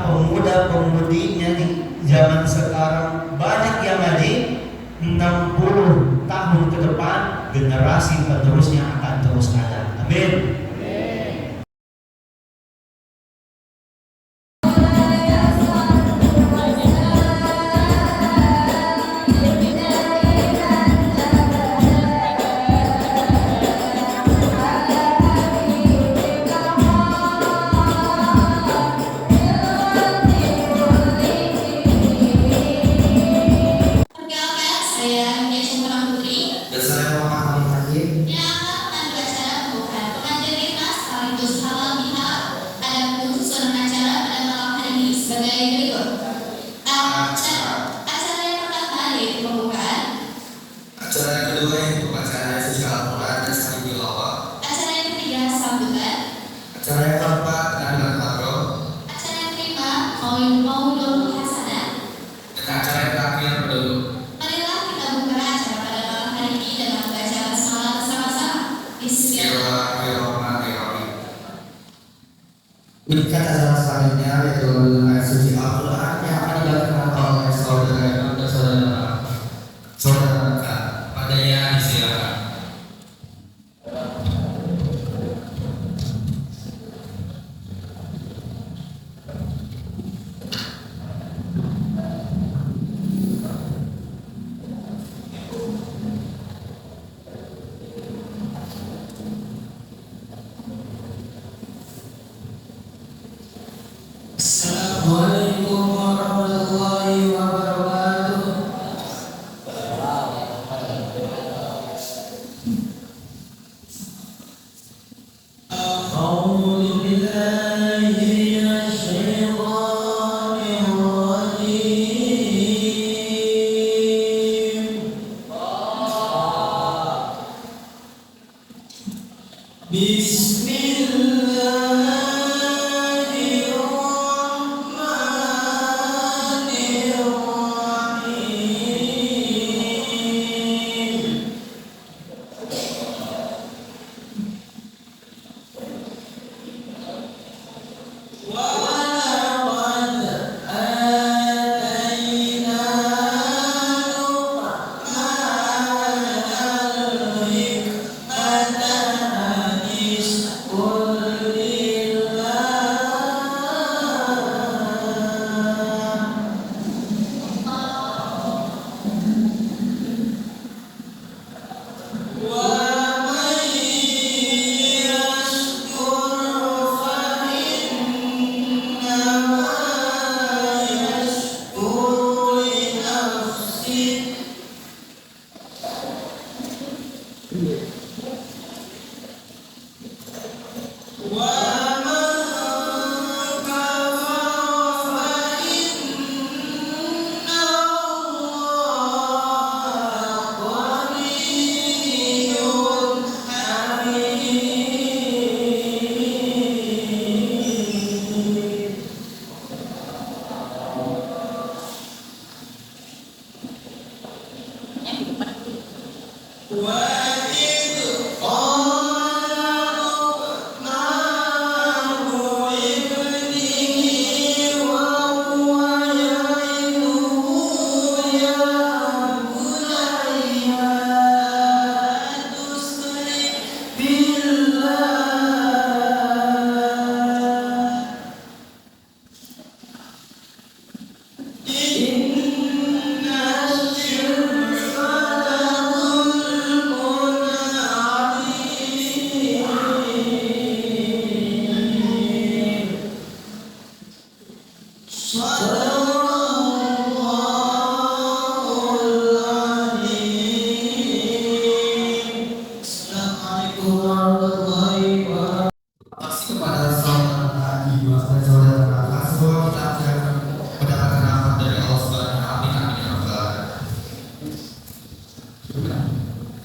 pemuda-pemudinya di zaman sekarang banyak yang ada 60 tahun ke depan generasi penerusnya akan terus ada. Amin. Meningkat acara selanjutnya yaitu ayat suci Al-Quran yang akan dibacakan oleh saudara padanya disilakan. Assalamualaikum warahmatullahi wabarakatuh. A'udzu billahi minasy syaithanir rajim.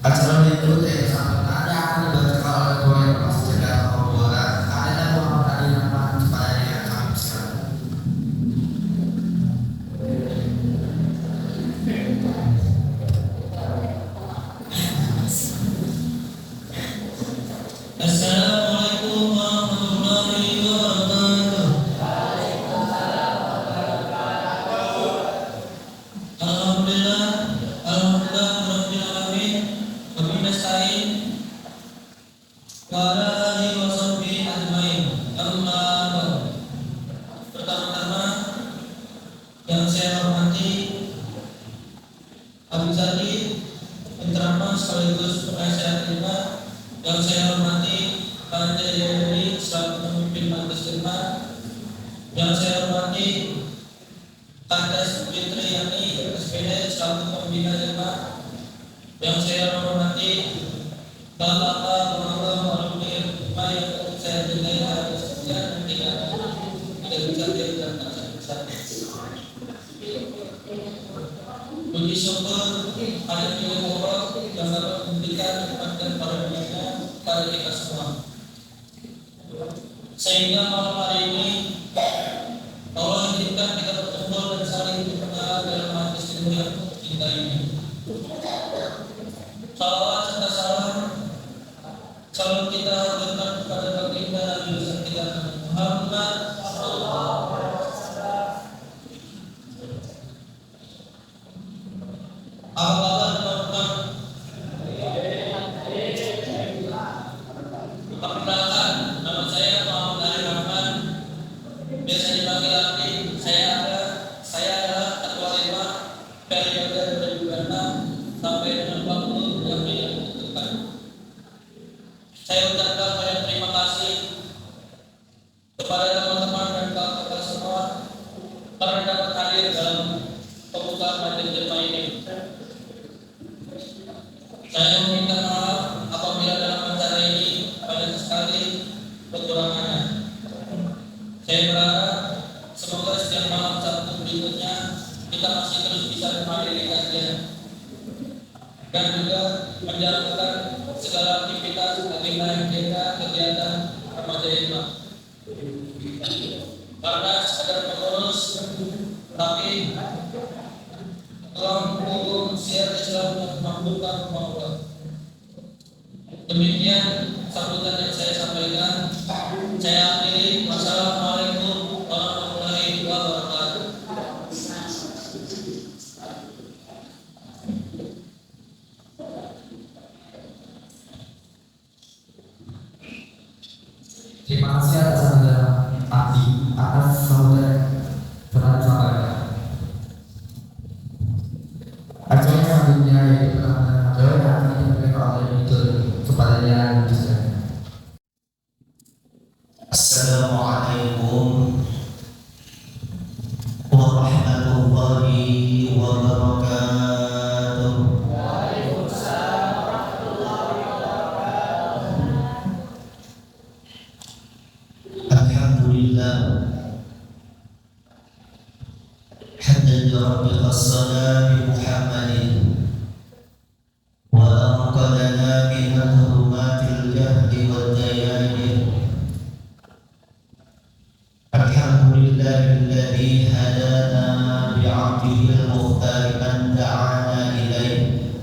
Acara berikut yang sampai akan dibacakan oleh Ketua yang pasti dan Ada dan Muhammad Ali Rahman kepada yang kami silakan. Abisari penceramah sekaligus penasihat lima yang saya hormati Pak Jayadi selaku pemimpin majelis lima, yang saya hormati Kades Fitri Yani SPD selaku pembina lima, yang saya hormati Bapak Pengelola Alumni lima yang saya cintai dan tidak bisa diucapkan puji syukur pada Tuhan Allah yang dapat memberikan kepada para dunia pada kita semua, sehingga malam hari ini Allah izinkan kita bertemu dan saling berkenal dalam majelis ilmu yang kita ini. Salawat serta salam selalu kita haturkan kepada baginda Nabi besar kita Muhammad sallallahu alaihi wasallam. Apa kabar teman-teman? Perkenalkan, nama saya Muhammad Ali Rahman, biasa dipanggil Abdi. Saya adalah ketua lima periode 2006 sampai dengan waktu yang tidak ditentukan. Saya ucapkan banyak terima kasih kepada teman-teman dan kakak semua karena dapat hadir dalam pembukaan majelis jemaah ini. Saya meminta maaf apabila dalam acara ini banyak sekali kekurangannya. Saya berharap semoga setiap malam Sabtu berikutnya kita masih terus bisa menghadiri kajian dan juga menjalankan segala aktivitas agenda MTK kegiatan remaja Hikmah. Karena sekadar pengurus, tapi tolong dukung siar Islam yang membuka Allah. Demikian sambutan yang saya sampaikan. Saya akhiri. Wassalamualaikum warahmatullahi wabarakatuh. Terima kasih atas saudara Abdi atas saudara penandatangan. Acara selanjutnya yaitu doa yang akan diberikan oleh itu kepadanya bisa. Assalamualaikum warahmatullahi wabarakatuh. Waalaikumsalam warahmatullahi wabarakatuh. Alhamdulillah hamdan rabbil as-salami Muhammadin wa anqadana min adh-dhulumatil jahli wad dayanin. Alhamdulillahilladzi hadana bi'abdihi al-mukhtar man da'ana ilayhi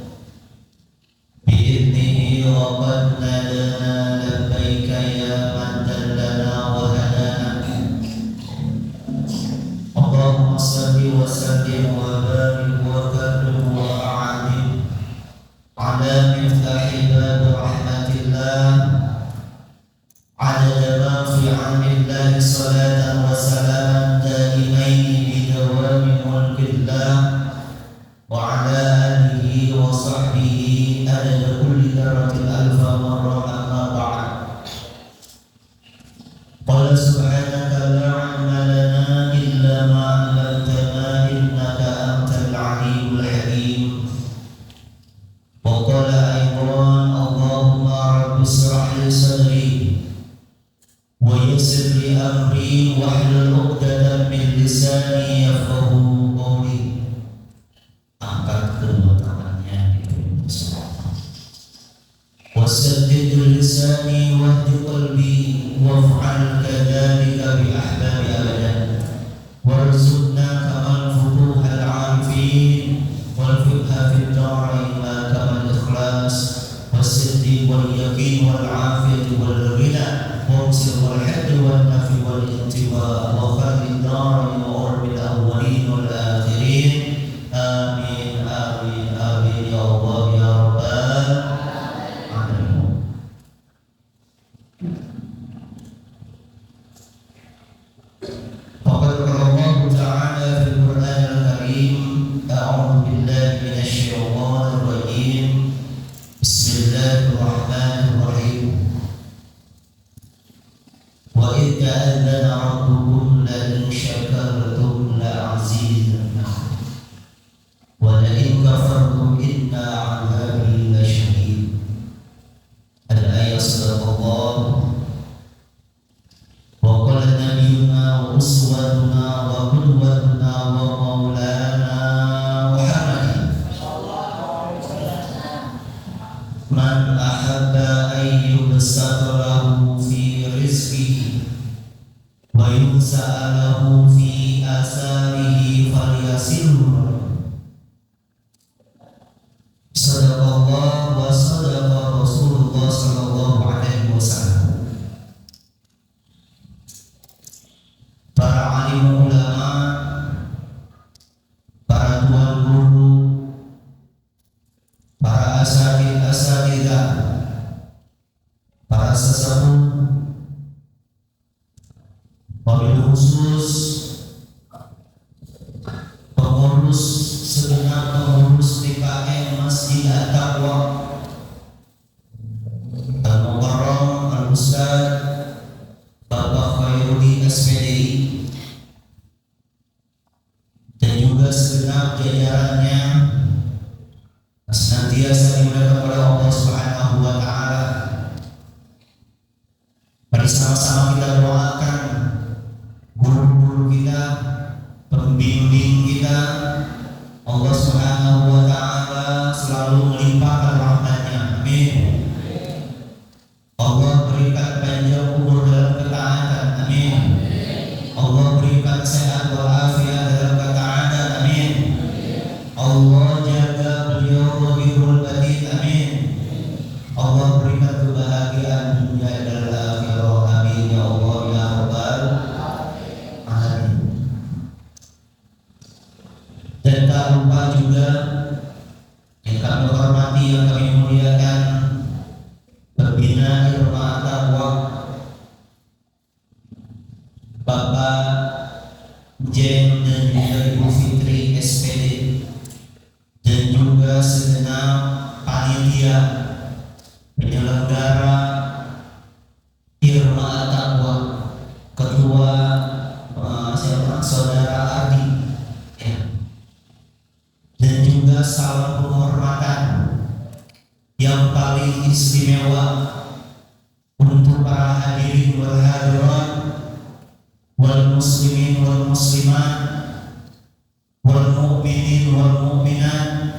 bi'idnihi wa qad nadana labbaika ya man dallana wa hadana. Allahumma salli wa sallim wa barik wa karim wa a'adim ala miftahi bab rahmatillah adada ma fi 'amillah salatan wa salaman daimain bi dawami mulkillah wa ala alihi wa sahbihi adada kulli daratil alfa marra amma ba'd. Qala subhanaka la 'ilma lana illa ma 'allamtana innaka antal 'alimul hakim. Wa qala aydan Allahumma rabbi ishrah li sadri wa yassir li amri wahlul 'uqdatam min lisani yafqahu qawli. Angkat kedua tangannya di semua. juga segenap jajarannya senantiasa dimuliakan oleh Allah Subhanahu wa taala. Mari sama-sama kita doakan guru-guru kita, pembimbing kita, Allah Subhanahu wa taala selalu melimpahkan rahmat-Nya. Amin. Allah berikan panjang umur dalam ketaatan. Amin. Allah berikan sehat walafiat dalam ketaatan. Amin. Allah jaga beliau lahirul batin. Amin. Allah berikan kebahagiaan dunia dan akhirat. Amin ya Allah ya rabbal alamin. Dan tak lupa juga yang kami hormati, yang kami muliakan, pembina Irma Taqwa Bapak Jen dan juga Ibu Fitri SPD, dan juga segenap panitia penyelenggara Irma Taqwa, Ketua Saudara Ardi, ya. Dan juga salam penghormatan yang paling istimewa untuk para hadirin wal hadirat, wal muslimin wal muslimat, wal mu'minin wal mu'minat.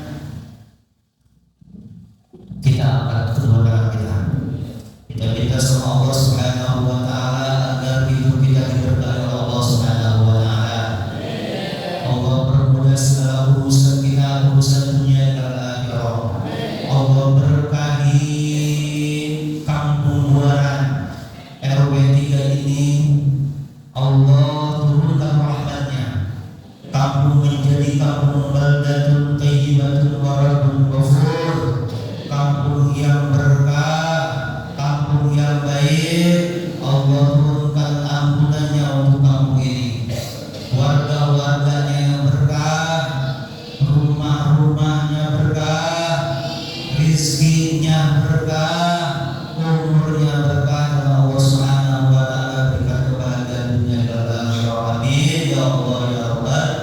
Kita angkat kedua tangan kita. Kita minta sama Allah Subhanahu wa taala agar hidup kita diberkahi oleh Allah Subhanahu wa taala. Allah permudah segala urusan kita, urusan dunia dan akhirat. Allah berkahi Kampung Buaran RW 3 ini. Allah turunkan rahmat-Nya. Kampung menjadi kampung baldatun thayyibatun wa rabbun ghafur. Kampung yang berkah, kampung yang baik. Allah turunkan ampunannya untuk kampung ini. Warga-warganya yang berkah, rumah-rumahnya berkah, rizkinya berkah, umurnya berkah, dan Allah Subhanahu wa taala berikan kebahagiaan dunia dan akhirat. Amin ya Allah ya rabbal alamin.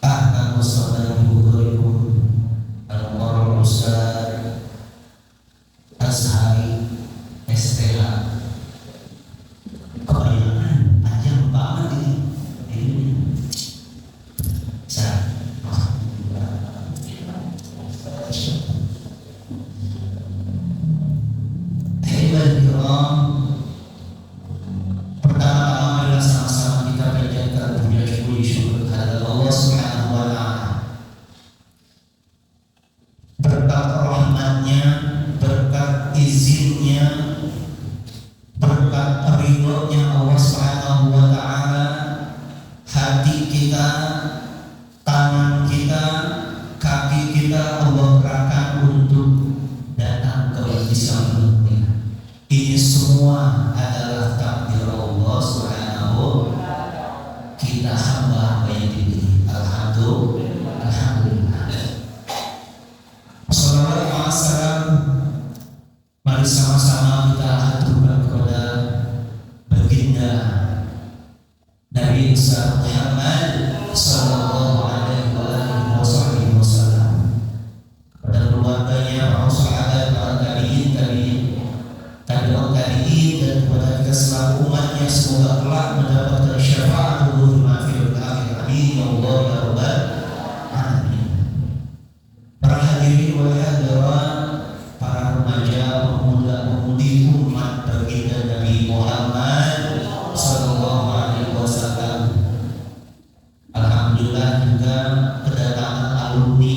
Ahlan wa sahlan bikum al-mukarram Ustaz Azhari STH. Kebanyakan panjang banget ini. Saya pertama-tama adalah sama-sama kita panjatkan puji syukur kepada Allah Subhanahu wa taala. Berkat rahmat-Nya, berkat izinnya, berkat ridho-Nya Allah Subhanahu wa taala, hati kita, tangan kita, kaki kita Allah gerakan untuk datang ke Islam. Ini semua adalah takdir Allah Subhanahu. Kita hamba yang dipilih. Alhamdulillah. Assalamualaikum. Mari sama-sama kita haturkan kepada baginda Nabi Muhammad sallallahu alaihi wasallam, pada keluarganya, para sahabat, para tabi'in, tabi'ut tabi'in, dan kepada kita selaku umatnya, semoga kelak mendapatkan syafaat Allah fil akhir. Amin ya Allah ya rabbal alamin. Para hadirin wal hadirat, para remaja, pemuda, pemudi umat baginda Nabi Muhammad sallallahu alaihi wasallam. Alhamdulillah juga kedatangan alumni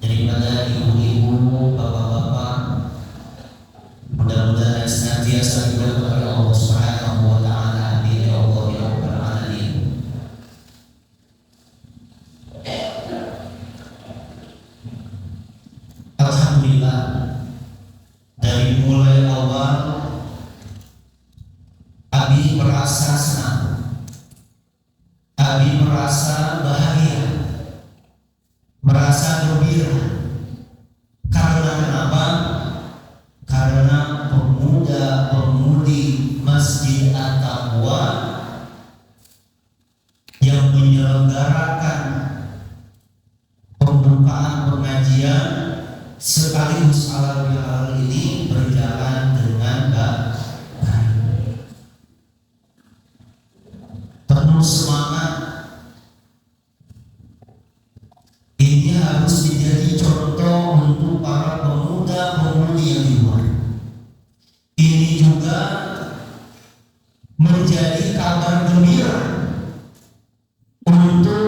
daripada ibu-ibu, bapak-bapak. Mudah-mudahan senantiasa diberkahi oleh Allah Subhanahu wa taala. Amin ya Allah ya rabbal alamin. Alhamdulillah, dari mulai awal Abi merasa senang, Abi merasa bahagia, merasa gembira. Karena kenapa? Karena pemuda-pemudi Masjid At-Taqwa kabar gembira untuk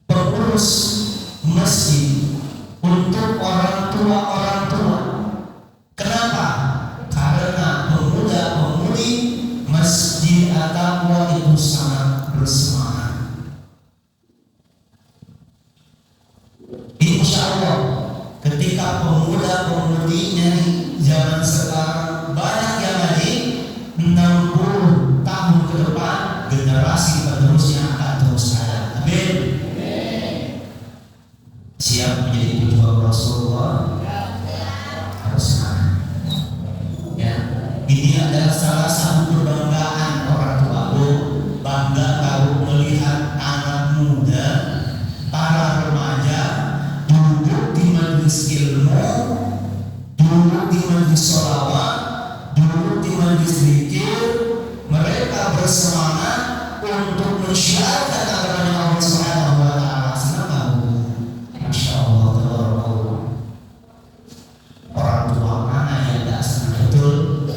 pengurus masjid, untuk orang tua. Kenapa? Karena pemuda-pemudi Masjid At-Taqwa itu sangat bersemangat. Insya Allah ketika pemuda-pemudinya zaman sekarang banyak yang lagi 60 tahun ke depan, generasi penerusnya akan terus ada. Amin. Siap menjadi pejuang Rasulullah? Harus semangat. Ya, ini adalah salah satu kebanggaan orang tua. Bangga kalau melihat anak muda, para remaja duduk di majelis ilmu, duduk di majelis sholawat, duduk di majelis zikir. Mereka bersemangat untuk mensyiarkan agama Allah Subhanahu wa taala. Senang enggak, Bu? Masya Allah, tabarakallah. Orang tua mana yang tidak senang? Betul.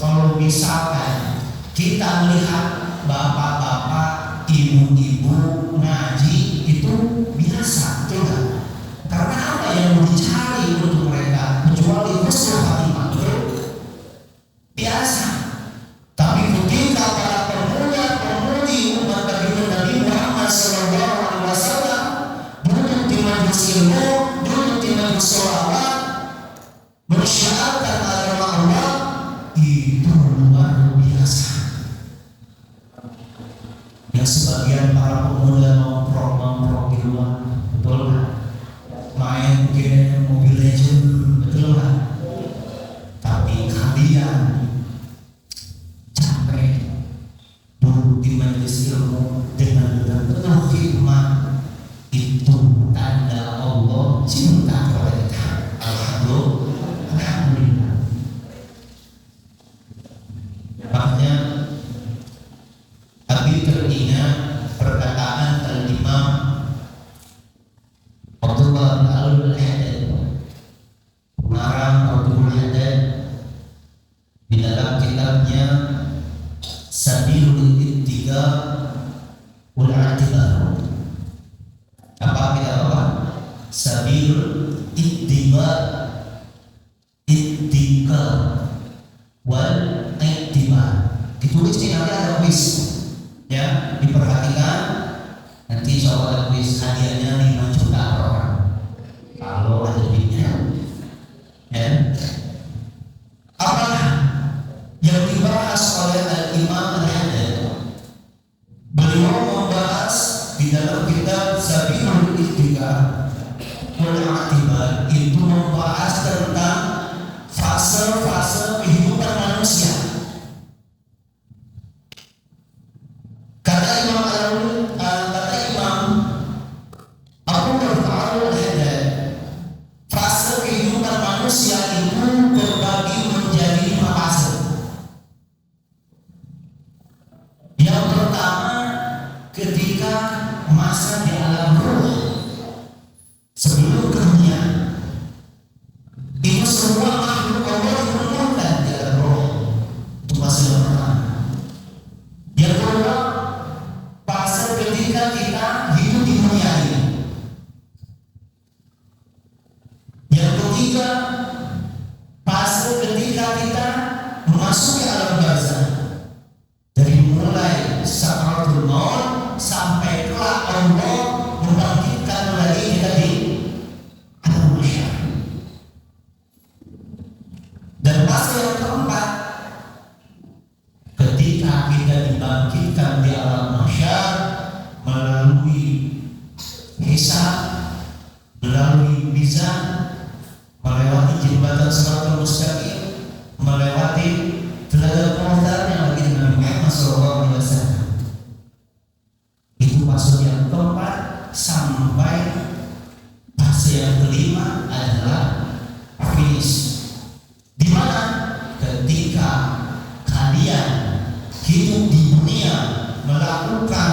Kalau misalkan kita melihat bapak-bapak, ibu-ibu ngaji itu biasa, betul nggak? Karena apa yang mau dicari untuk mereka kecuali husnul khatimah, betul? Biasa. Tapi ketika para pemuda-pemudi umat baginda Nabi Muhammad SAW duduk di majelis ilmu, duduk di majelis sholawat, mensyiarkan agama Allah, itu luar biasa. Yang sebagian para pemuda nongkrong di luar, betul nggak? Main game Mobile Legends, betul nggak? Tapi kalian capek duduk di majelis ilmu dengan penuh hikmah, itu tanda Allah cinta kepada kita. Alhamdulillah. Makanya Abi teringat perkataan Al-Imam Abdullah bin Al-Haddad, pengarang Abdul Haddad, di dalam kitabnya Sabilul Ittiqa wal I'tibar. Apa kitab apa? Sabilul Ittiqa wal I'tibar. Ditulis di nanti ada kuis, ya, diperhatikan. Nanti insya Allah ada kuis, hadiahnya 5 juta per orang kalau ada duitnya, ya. Apa yang dibahas oleh Al-Imam Al-Haddad? Beliau membahas di dalam kitab Sabilul Ittiqa wal I'tibar, itu membahas tentang fase-fase kehidupan manusia. Kata Imam Abu Al-Haddad, fase kehidupan manusia itu terbagi menjadi 5 fase. Yang pertama, ketika masa di alam ruh sebelum ke dunia, itu semua makhluk Allah dipenuhkan di alam roh. Itu fase yang pertama. Yang kedua, fase ketika kita hidup di dunia ini. Yang ketiga, fase ketika kita memasuki alam barzakh, dari mulai sakaratul maut sampai kelak Allah membangkitkan lagi kita di alam mahsyar. Dan fase yang keempat, ketika kita dibangkitkan di alam mahsyar melalui hisab, melalui mizan, melewati jembatan Shiratal Mustaqim, melewati telaga Kautsar yang bagi Nabi Muhammad SAW. Itu fase yang keempat, sampai fase yang kelima adalah finish. Di mana ketika kalian hidup di dunia melakukan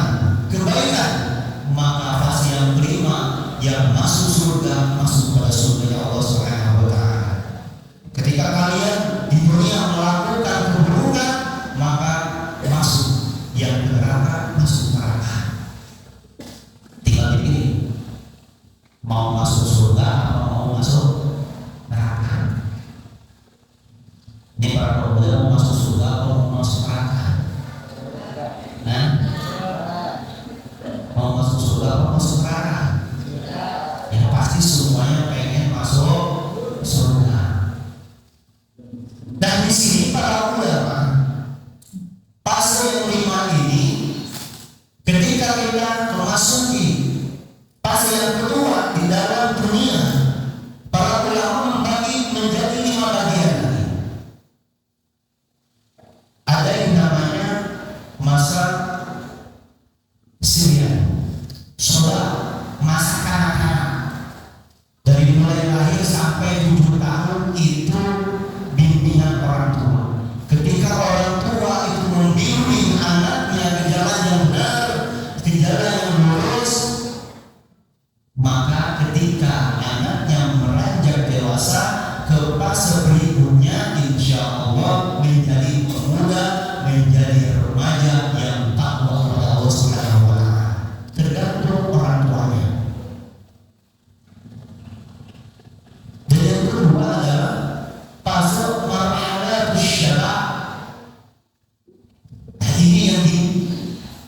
kebaikan, maka fase yang kelima yang masuk surga, masuk pada surga Allah Subhanahu wa taala. Ketika kalian di dunia melakukan keburukan, maka masuk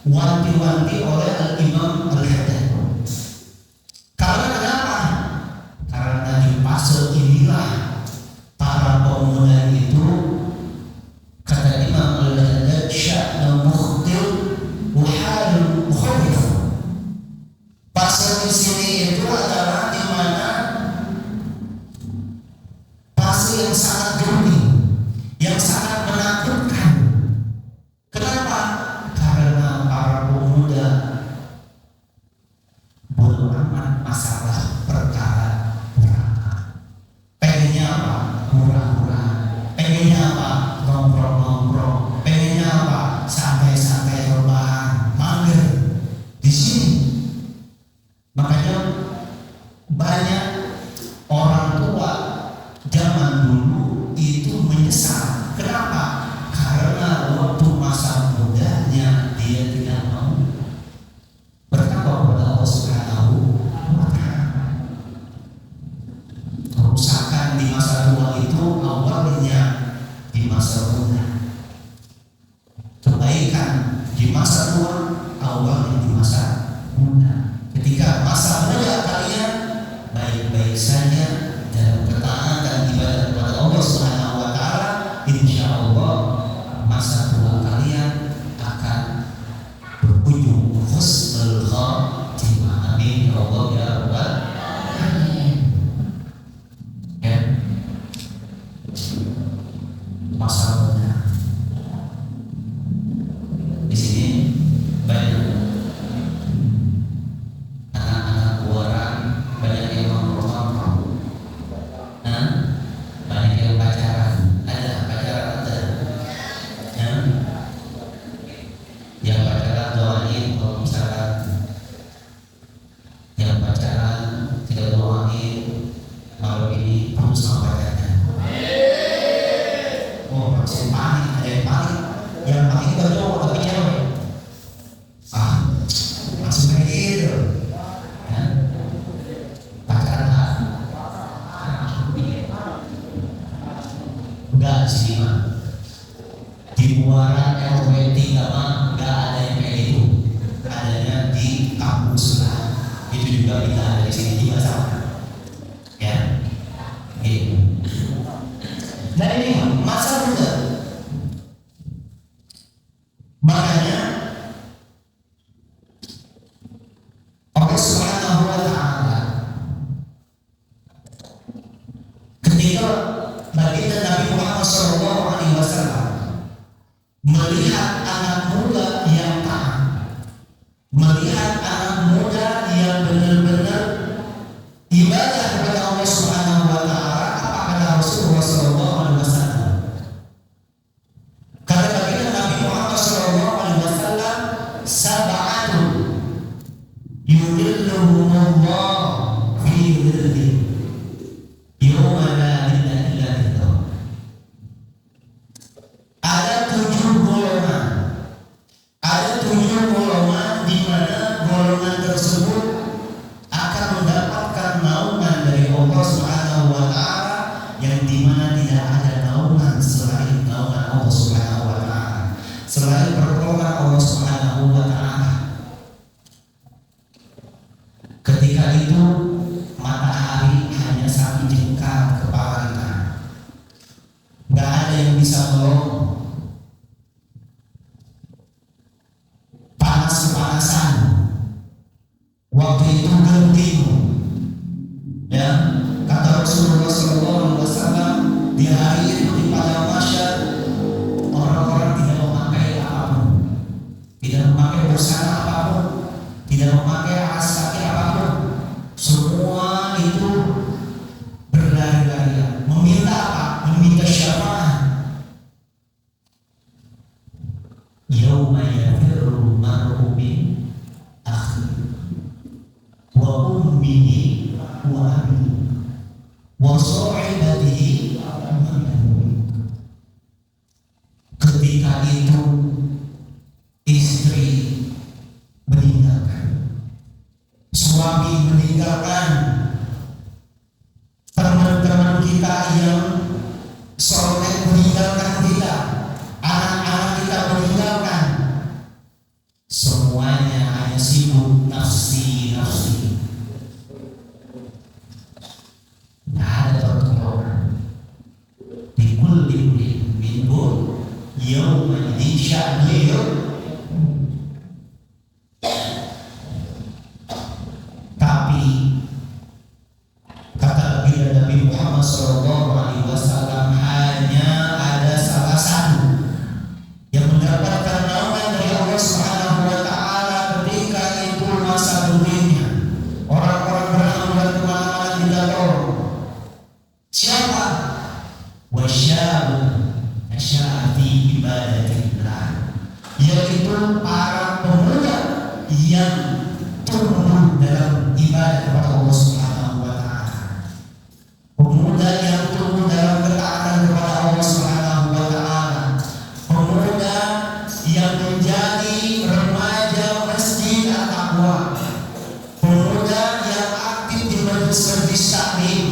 wanti-wanti oleh Al-Imam Al-Haddad. Karena kenapa? Karena di fase inilah para pemuda itu, kata Imam Al-Haddad, sya'na mukhtil wa halun mukhawif. Fase di sini itu adalah di mana fase yang sangat genting, yang sangat menakutkan. Kenapa? Karena para pemuda bodo amat masalah perkara neraka. Pengennya apa? Murah-murah. Pengennya apa? Nongkrong-nongkrong. Pengennya apa? Santai-santai rebahan. Mager di sini. Makanya banyak orang tua zaman dulu itu menyesal. Kenapa? Karena waktu masa mudanya dia tidak mau bertakwa kepada Allah Subhanahu wa Ta'ala. Kerusakan di masa tua itu awalnya di masa muda. Kebaikan di masa tua awalnya di masa muda. Ketika masa muda kalian baik-baik saja dalam ketaatan ibadah kepada Allah Subhanahu wa Ta'ala, insya Allah masa tua kalian akan berujung husnul khatimah. Amin ya Allah ya Rabbal alamin. Ya. Masa muda di sini banyak anak-anak orang, banyak yang nongkrong, banyak yang pacaran. Ada pacaran ada. Yang pacaran doain kalau misalkan yang pacaran tidak doain malam ini putus sama pacarnya. Oh, masih panik, ada yang panik. Yang panik itu cowok tapi cewek. Langsung kayak gitu. Pacaran enggak sih, mah di Muara RW 3 mah enggak ada yang kayak gitu. Adanya di kampus lah. Itu juga kita ada di sini juga sama. Ya, gitu. Nah ini masa muda. Makanya Allah Subhanahu wa Ta'ala ketika baginda Nabi Muhammad SAW melihat anak muda yang taat, melihat anak muda yang benar-benar ibadah kepada Allah Subhanahu wa Ta'ala, apa kata Rasulullah SAW? Kata baginda Nabi Muhammad SAW, sab'atun yudhilluhumullah fi dhillihi yawma la dhilla illa dhilluh. Ada 7 golongan. Ada 7 golongan di mana golongan tersebut akan mendapatkan naungan dari Allah Subhanahu wa Ta'ala, yang di mana tidak ada naungan selain naungan Allah Subhanahu wa Ta'ala, selain pertolongan Allah Subhanahu wa Ta'ala. Ketika itu matahari hanya satu jengkal kepala kita, nggak ada yang bisa menolong. Panas-panasan, waktu itu genting. Ya, kata Rasulullah SAW, di hari itu di padang mahsyar orang-orang tidak memakai apapun, tidak memakai busana apapun, tidak memakai alas kaki apapun. Semua itu berlari-lari meminta apa? Meminta syafaat. Yauma yafirru mar'u min akhihi wa ummihi wa abihi wa sahibatihi wa banihi. Ketika itu istri meninggalkan, suami meninggalkan, teman-teman kita yang soleh meninggalkan kita, anak-anak kita meninggalkan. para pemuda yang tumbuh dalam ibadah kepada Allah Subhanahu wa taala. Pemuda yang tumbuh dalam ketaatan kepada Allah Subhanahu wa taala. Pemuda yang menjadi remaja masjid at-taqwa. Pemuda yang aktif di majelis-majelis taklim.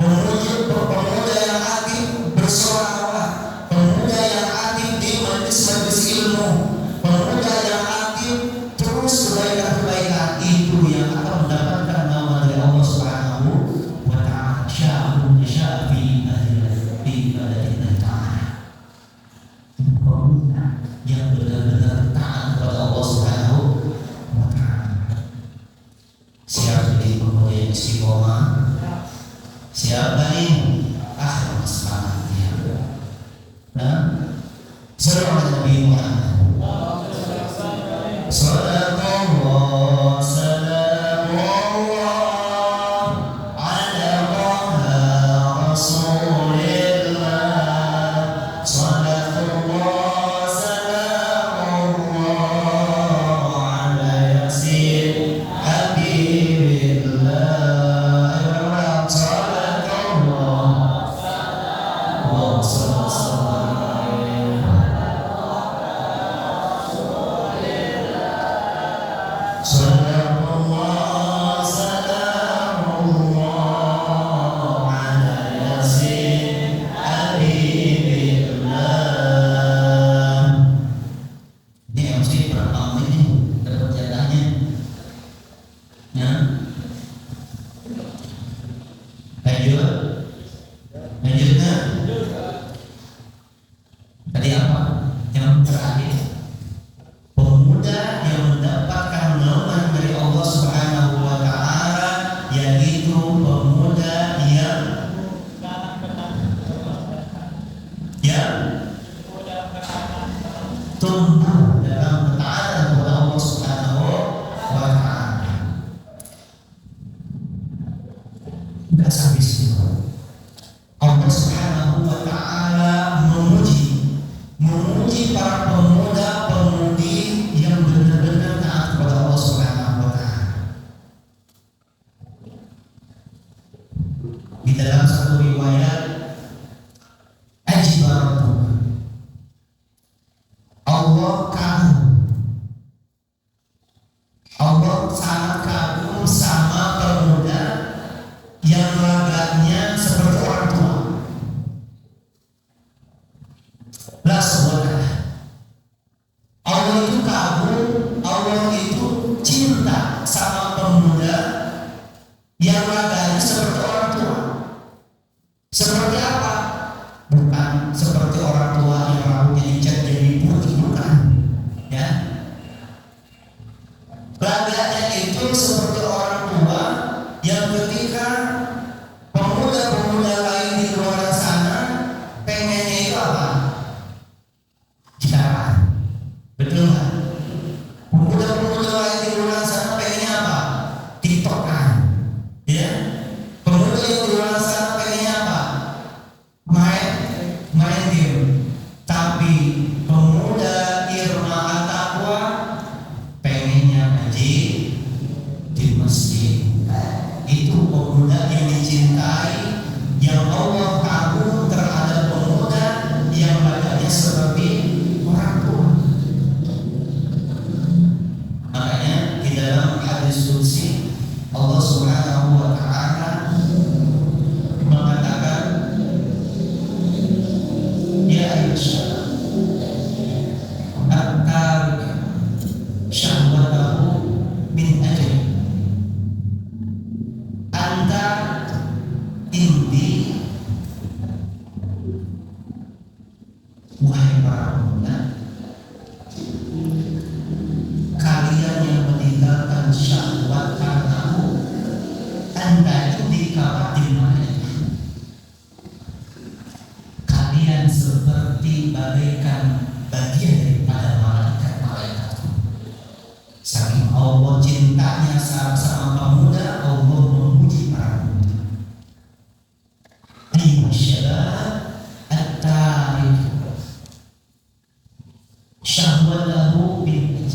Pemuda yang aktif bersolawat. Pemuda yang aktif di majelis-majelis ilmu. Pemuda yang aktif terus kebaikan-kebaikan, itu yang akan mendapatkan nama dari Allah Subhanahu wa taala. Sya'un syafi ibadatillah ta'ala. Pemuda yang benar-benar taat kepada Allah Subhanahu wa taala. Siap jadi pemuda yang istiqomah. Siapa ini? Semangat ya. Nah, sallallahu alaihi Muhammad. Sallallahu salamullah ala Rasulillah. Sallallahu salamullah ala yasin habibillah. Tadi apa? Yang terakhir, pemuda yang mendapatkan naungan dari Allah Subhanahu wa taala, yaitu pemuda yang tumbuh dalam ketaatan kepada Allah Subhanahu wa taala. Enggak sampai situ. Allah Subhanahu wa taala memuji para pemuda-pemudi yang benar-benar taat kepada Allah Subhanahu wa taala. Di dalam satu riwayat, Allah sangat kagum sama pemuda yang lagaknya seperti orang tua. La subhanallah. Allah itu kagum, Allah itu cinta sama pemuda yang lagaknya seperti orang tua. Seperti apa? Bukan seperti orang tua yang rambutnya dicat jadi putih, bukan. Ya. Lagaknya itu seperti orang tua yang ketika pemuda-pemuda lain di luar sana pengennya itu apa? Cikarang. Betul nggak? Pemuda-pemuda lain di luar sana pengennya apa? TikTokan. Ya. Pemuda yang di luar sana pengennya apa? Main game. Tapi pemuda Irma At-Taqwa pengennya ngaji di masjid. Itu pemuda yang dicintai, yang Allah kagum terhadap pemuda yang badannya seperti orang tua. Makanya di dalam hadis qudsi Allah Subhanahu wa taala mengatakan, ya ayyuhalladzina amanu syahwatahu min ajli anta indi. Wahai para pemuda, kalian yang meninggalkan syahwat karenaku, anda indi kabatin, kalian seperti bagaikan bagian daripada malaikat-malaikat. Saking Allah cintanya sama pemuda, Allah memuji para pemuda. Insyaallah at-tarik syahwatahu bin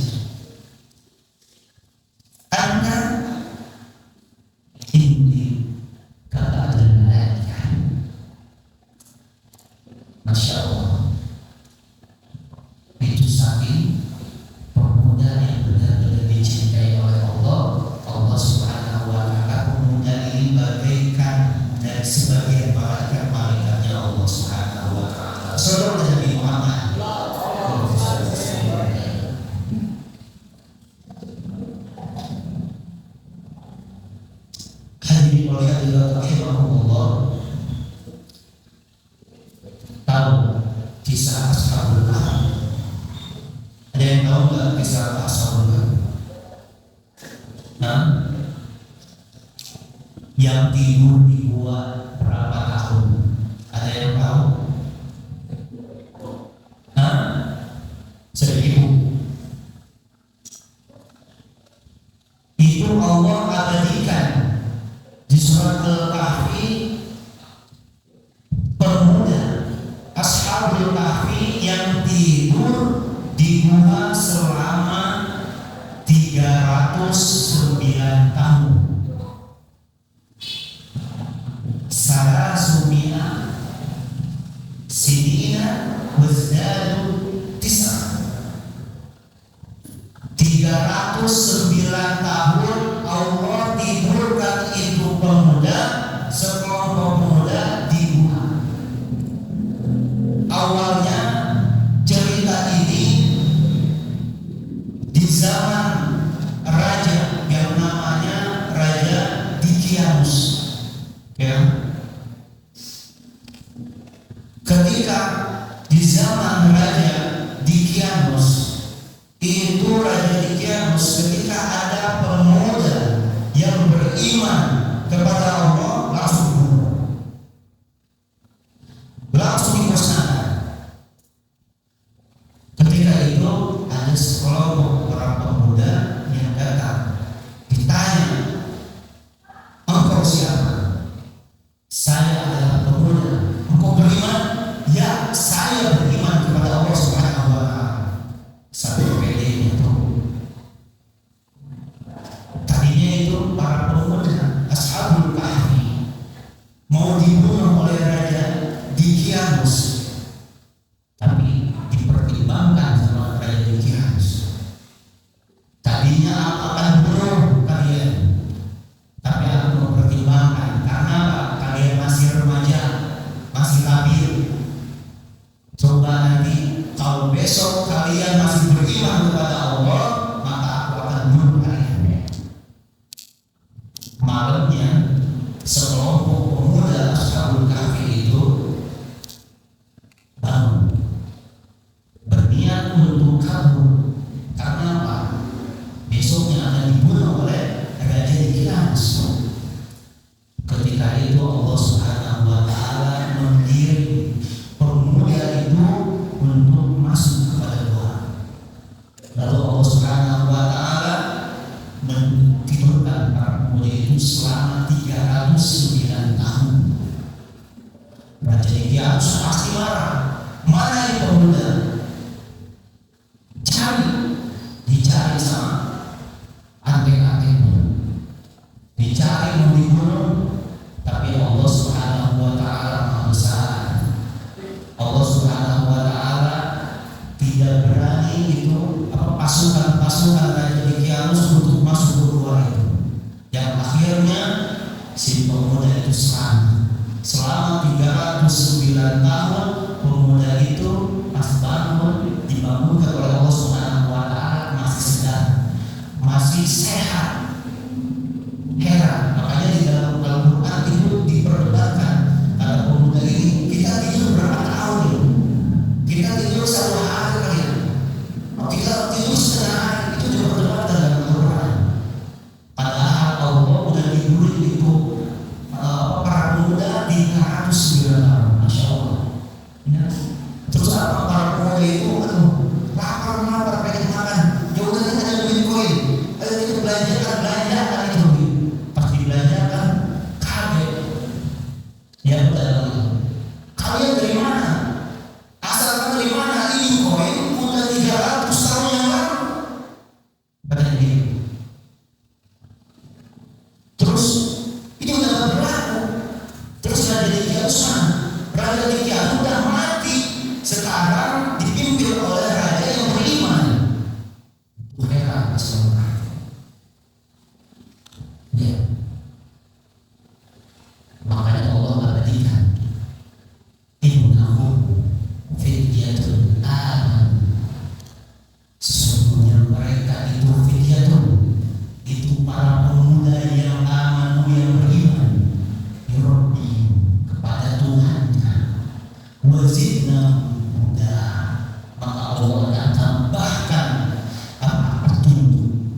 yang tidur di gua berapa tahun? Ada yang tahu? Hah? 1000. Itu Allah abadikan di surat Al-Kahfi. Pemuda Ashabul Kahfi yang tidur di gua selama 309 tahun. Salasumina sinina wazdadu tis'a. 309 tahun Allah tidurkan itu pemuda, sekelompok pemuda di gua. Awalnya cerita ini di zaman raja yang namanya Raja Dikianus, ya. Ketika di zaman Raja Dikianus itu, Raja Dikianus ketika ada pemuda yang beriman kepada Allah langsung dibunuh, langsung dimusnahkan. Ketika itu ada sekelompok orang pemuda yang datang, ditanya, engkau siapa? Saya adalah pemuda. Engkau beriman? Ya, saya beriman kepada Allah Subhanahu wa Ta'ala. Sampai pedenya itu. Tadinya itu para pemuda Ashabul Kahfi mau dibunuh oleh Raja Dikianus, tapi dipertimbangkan sama Raja Dikianus. Tadinya akan bunuh kalian, tapi aku mempertimbangkan karena apa? Kalian masih remaja, masih labil. Coba nanti kalau besok kalian masih beriman kepada Allah, maka aku akan bunuh kalian. Malamnya sekelompok pemuda Ashabul Kahfi itu bangun, berniat untuk kabur. Karena apa? Besoknya akan dibunuh oleh Raja Dikianus. Ketika itu Allah Subhanahu wa Ta'ala mengirim pemuda itu untuk masuk kepada gua. Lalu Allah Subhanahu wa Ta'ala mentidurkan para pemuda itu selama 309 tahun. Raja Dikianus pasti marah. Mana ini pemuda? Dicari sama antek-anteknya, dicari mau dibunuh, tapi Allah Subhanahu wa Ta'ala Maha Besar. Allah Subhanahu wa Ta'ala tidak berani itu pasukan Raja Dikianus untuk masuk ke gua itu. Yang akhirnya si pemuda itu selama 309 tahun. Pemuda itu pas bangun dibangunkan oleh Allah Subhanahu wa Ta'ala masih sedar, masih sehat. Heran, makanya di dalam Al-Quran itu diperdebatkan ada pemuda ini, kita tidur berapa tahun ini? Kita tidur 1 hari kali ya? Kita tidur setengah hari, itu diperdebatkan dalam Al-Quran. Padahal Allah udah tidurin itu para pemuda 309 tahun, Masya Allah. Ya. Terus apa para pemuda itu, lapar pengen makan, ya udah kita ada duit koin, ayo kita belanjakan itu. Pas dibelanjakan kaget, ya udah, kalian dari mana? Asal dari mana? Ini koin udah 300 tahun yang lalu. Katanya gitu. Terus itu udah gak berlaku. Terus Raja Dikianus Raja Dikianus udah mati, sekarang dipimpin oleh raja yang beriman. Heran, Rasulullah. Ya. Makanya Allah abadikan innahu fidyatun aman. Sesungguhnya mereka itu fidyatun, itu para pemuda yang aman, yang beriman Rabbi, kepada Tuhannya. Wazidna huda, maka Allah akan tambahkan petunjuk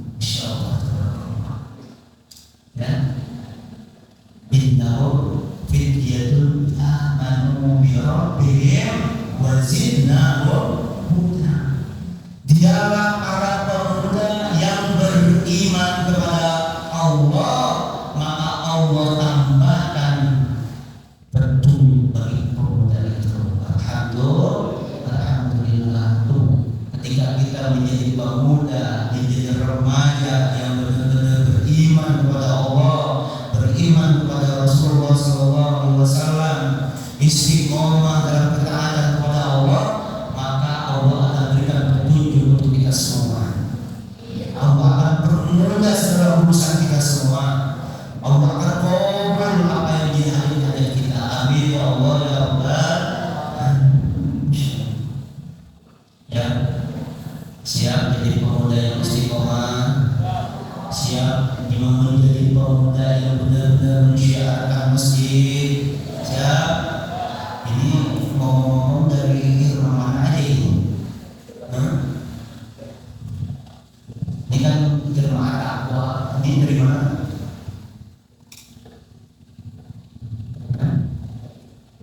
Ini kan jemaah takwa. Ini dari mana?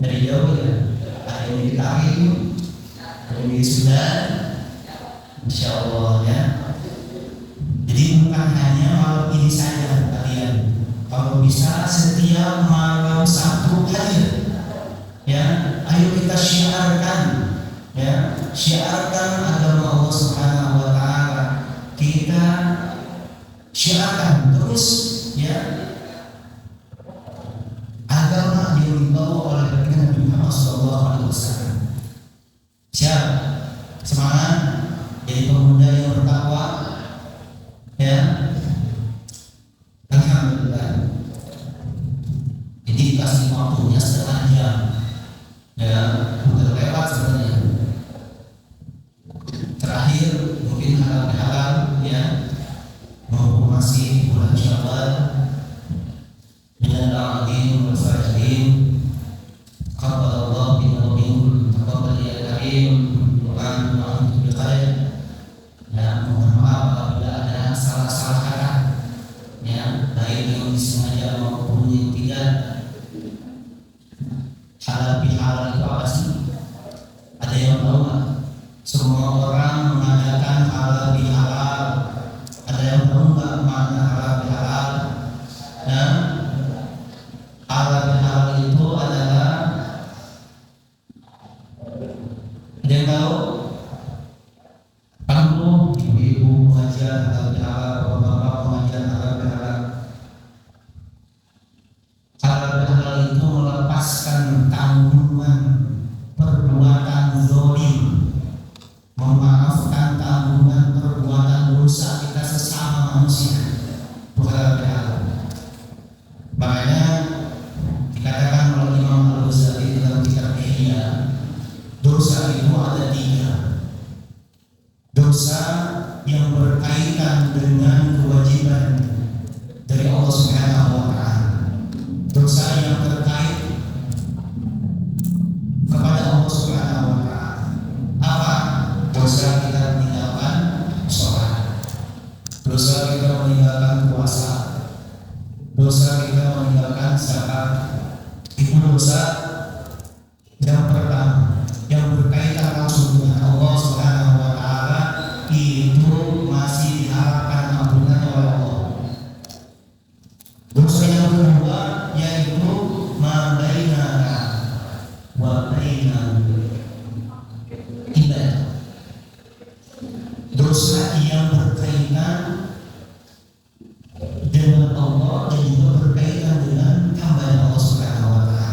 Dari jauh ya. Ada yang di Tarim, ada yang di Sudan, Insya Allah ya. Jadi bukan hanya malam ini saja kalian. Kalau bisa setiap malam Sabtu hadir. Ya, ayo kita syiarkan, ya, syiarkan agama Allah Subhanahu Wa Taala. Kita syiarkan terus, ya, agama yang dibawa oleh Nabi Muhammad SAW. Siap, semangat, jadi pemuda yang bertakwa, ya. Alhamdulillah. Jadi kasih waktunya setengah jam. Ya, udah lewat sebenarnya. Terakhir mungkin halal ya, mau masih bulan Syawal dengan al-azim wal fajrin. Qaballallahu minna wa minkum taqabbal ya karim wa antum bil khair. Ya, mohon maaf apabila ada salah-salah kata, ya, baik yang disengaja maupun yang tidak. Halal bihalal itu apa sih? Ada yang tahu nggak? Semua orang mengadakan halal bihalal. Ada yang tahu nggak makna halal bihalal? Dan halal bihalal itu adalah, ada yang tahu? Kamu ibu-ibu mengajar halal bihalal, bapak-bapak mengajar halal bihalal. Halal bihalal itu melepaskan tanggungan perbuatan zalim, memaafkan tanggungan perbuatan dosa kita sesama manusia. Bukan halal. Makanya dikatakan oleh Imam Al-Ghazali dalam kitab Ihya, dosa itu ada 3. Dosa yang berkaitan dengan kewajiban dari Allah Subhanahu Wa Taala. Dosa yang terkait kepada Allah Subhanahu Wa Taala. Apa? Dosa kita meninggalkan sholat, dosa kita meninggalkan puasa, dosa kita meninggalkan zakat. Itu dosa yang pertama, yang berkaitan langsung dengan Allah Subhanahu Wa Taala. Itu masih diharapkan ampunannya oleh Allah. Dosa yang kedua yaitu ma bainana wa baina ibadah. Dosa yang berkaitan dengan Allah dan juga berkaitan dengan hamba Allah Subhanahu Wa Taala.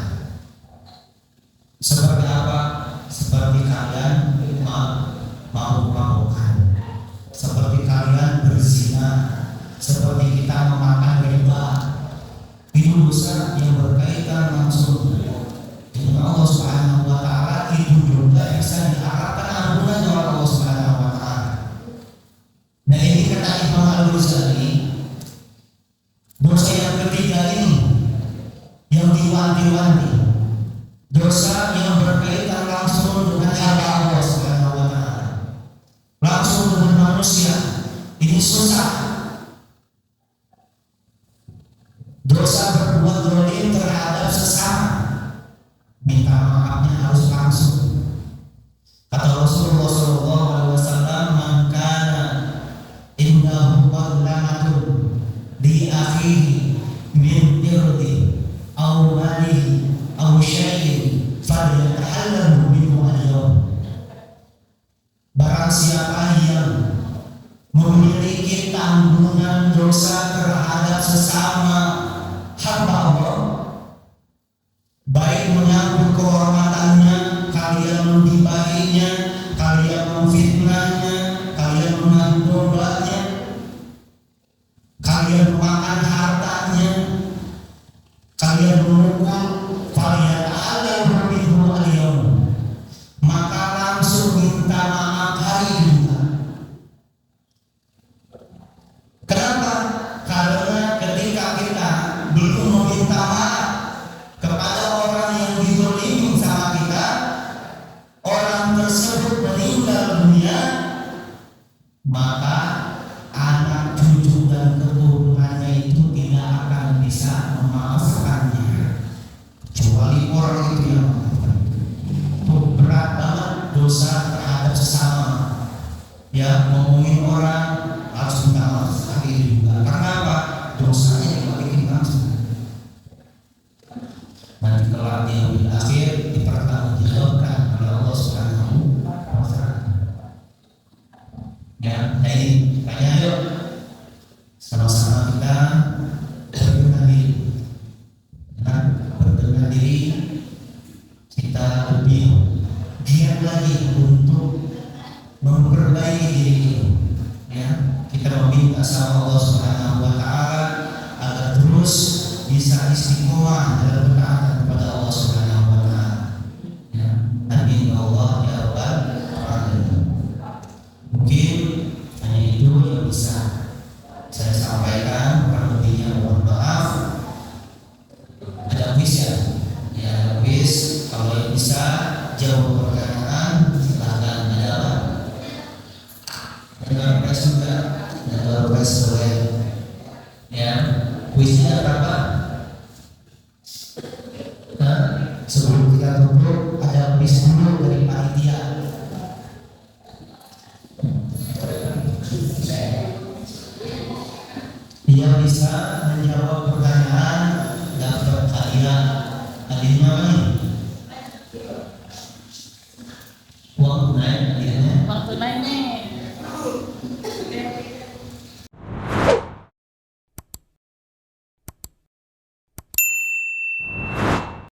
Seperti apa? Seperti kalian mabuk-mabukan, seperti kalian berzina, seperti kita memakan riba. Itu dosa yang berkaitan langsung dengan Allah Subhanahu Wa Taala. Itu juga bisa diharapkan ampunannya oleh Allah Subhanahu Wa Taala. Nah, ini kata Imam Al-Ghazali, dosa yang ketiga ini yang diwanti-wanti, dosa yang berkaitan langsung dengan hamba Allah Subhanahu Wa Taala, langsung dengan manusia. Ini susah. Dosa berbuat zalim terhadap sesama, minta maafnya harus langsung. Kata Rasulullah SAW, man kana innahu madlamatun li akhihi min irdi aw malihi aw syai'in falyatahallahu minhu al-yawm. Barang siapa yang memiliki tanggungan dosa terhadap sesama hamba Allah, baik menyangkut kehormatannya, kalian menghibainya, kalian memfitnahnya, kalian mengaku dombanya, kalian memakan hartanya, kalian memukul, falyata'allahu minhu al-yawm, maka langsung minta maaf hari juga. Kenapa? Karena ketika kita belum meminta maaf kepada orang yang dizalimi sama kita, orang tersebut meninggal dunia, maka anak Makanya yuk sama-sama kita berbenah diri. Berbenah diri, kita lebih giat lagi untuk memperbaiki diri kita. Ya, kita meminta sama Allah Subhanahu wa taala agar terus bisa istiqomah dalam bertaat kepada Allah Subhanahu wa taala. Ya, amin ya Allah ya rabbal alamin. Mungkin hanya itu yang bisa saya sampaikan, kurang lebihnya mohon maaf. Ada kuis ya? Ya, ada kuis. Kalau yang bisa jawab pertanyaan silahkan. Ada apa? Ada request juga, ada request